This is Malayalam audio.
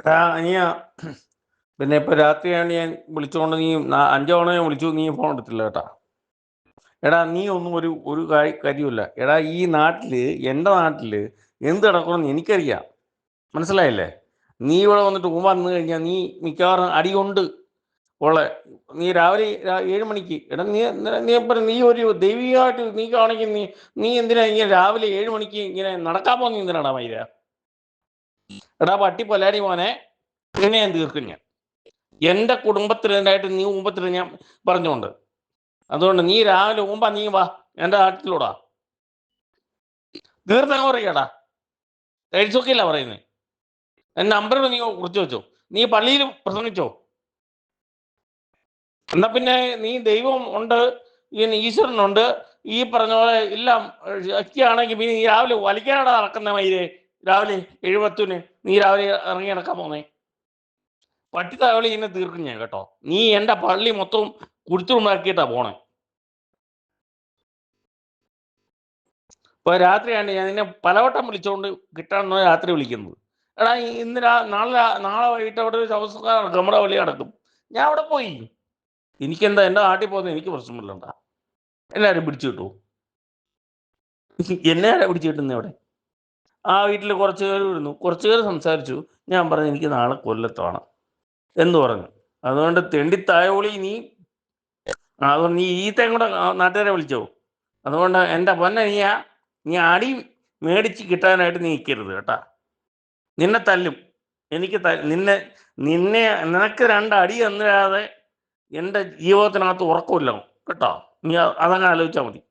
എടാ നീ പിന്നെ ഇപ്പൊ രാത്രിയാണ് ഞാൻ വിളിച്ചോണ്ട് നീ 5 തവണ ഞാൻ വിളിച്ചു, നീ ഫോൺ എടുത്തില്ല കേട്ടാ. എടാ നീ ഒന്നും ഒരു ഒരു കാര്യമില്ല. എടാ ഈ നാട്ടില്, എൻ്റെ നാട്ടില് എന്ത് നടക്കണമെന്ന് എനിക്കറിയാം, മനസ്സിലായില്ലേ? നീ ഇവിടെ വന്നിട്ട് വന്നു കഴിഞ്ഞാൽ നീ മിക്കവാറും അടി കൊണ്ട് ഉള്ള. നീ രാവിലെ 7 മണിക്ക്, എടാ നീ പറ, നീ ഒരു ദൈവികമായിട്ട് നീ കാണിക്കും. നീ എന്തിനാ ഇങ്ങനെ രാവിലെ 7 മണിക്ക് ഇങ്ങനെ നടക്കാൻ പോകുന്ന? എന്തിനാടാ മൈര? എടാ പട്ടി പൊലാരി മോനെ, ഇതിനെ ഞാൻ തീർക്കും. ഞാൻ എൻ്റെ കുടുംബത്തിനെതിരായിട്ട് നീ മുമ്പത്തിൽ ഞാൻ പറഞ്ഞുകൊണ്ട്, അതുകൊണ്ട് നീ രാവിലെ മുമ്പ് നീ വാ എൻ്റെ നാട്ടിലൂടാ. തീർത്തങ്ങ് പറയടാ, എഴുത്തൊക്കെയില്ല പറയുന്നത്. എൻ്റെ നമ്പർ നീ കുറിച്ച് വെച്ചോ, നീ പള്ളിയിൽ പ്രസംഗിച്ചോ. എന്നാ പിന്നെ നീ ദൈവം ഉണ്ട്, ഈശ്വരനുണ്ട്, ഈ പറഞ്ഞ പോലെ എല്ലാം ശക്തിയാണെങ്കിൽ പിന്നെ നീ രാവിലെ വലിക്കാനാടാ നടക്കുന്ന മയിലേ? രാവിലെ 7:10 നീ രാവിലെ ഇറങ്ങി നടക്കാൻ പോന്നേ? പട്ടിത്താവളി ഇന്നെ തീർക്കും ഞാൻ കേട്ടോ. നീ എൻ്റെ പള്ളി മൊത്തം കുടിച്ചുണ്ടാക്കിയിട്ടാ പോണേ. ഇപ്പൊ രാത്രിയാണ് ഞാൻ നിന്നെ പലവട്ടം വിളിച്ചോണ്ട് കിട്ടാണെന്നോ രാത്രി വിളിക്കുന്നത്. എടാ ഇന്ന് നാളെ വൈകിട്ട് അവിടെ ഒരു ശവസംസ്കാരം നടക്കും, നമ്മുടെ പള്ളി നടക്കും. ഞാൻ അവിടെ പോയി. എനിക്കെന്താ, എൻ്റെ നാട്ടിൽ പോകുന്നത് എനിക്ക് പ്രശ്നമില്ലണ്ടാ. എല്ലാവരും പിടിച്ചു കിട്ടു. എന്നെ ആരാ പിടിച്ചു കിട്ടുന്നത് അവിടെ? ആ വീട്ടിൽ കുറച്ച് പേര് ഇരുന്നു, കുറച്ച് പേര് സംസാരിച്ചു. ഞാൻ പറഞ്ഞു എനിക്ക് നാളെ കൊല്ലത്താണ് എന്ന് പറഞ്ഞു. അതുകൊണ്ട് തെണ്ടിത്തായോളി നീ, അതുകൊണ്ട് നീ ഈത്തയും കൂടെ നാട്ടുകാരെ വിളിച്ചോ. അതുകൊണ്ട് എൻ്റെ പൊന്നെ നീ അടി മേടിച്ച് കിട്ടാനായിട്ട് നീ നിൽക്കരുത് കേട്ടാ. നിന്നെ തല്ലും. എനിക്ക് നിനക്ക് 2 അടി തന്നില്ലാതെ എൻ്റെ ജീവിതത്തിനകത്ത് ഉറക്കമില്ല കേട്ടോ. നീ അതങ്ങ് ആലോചിച്ചാൽ മതി.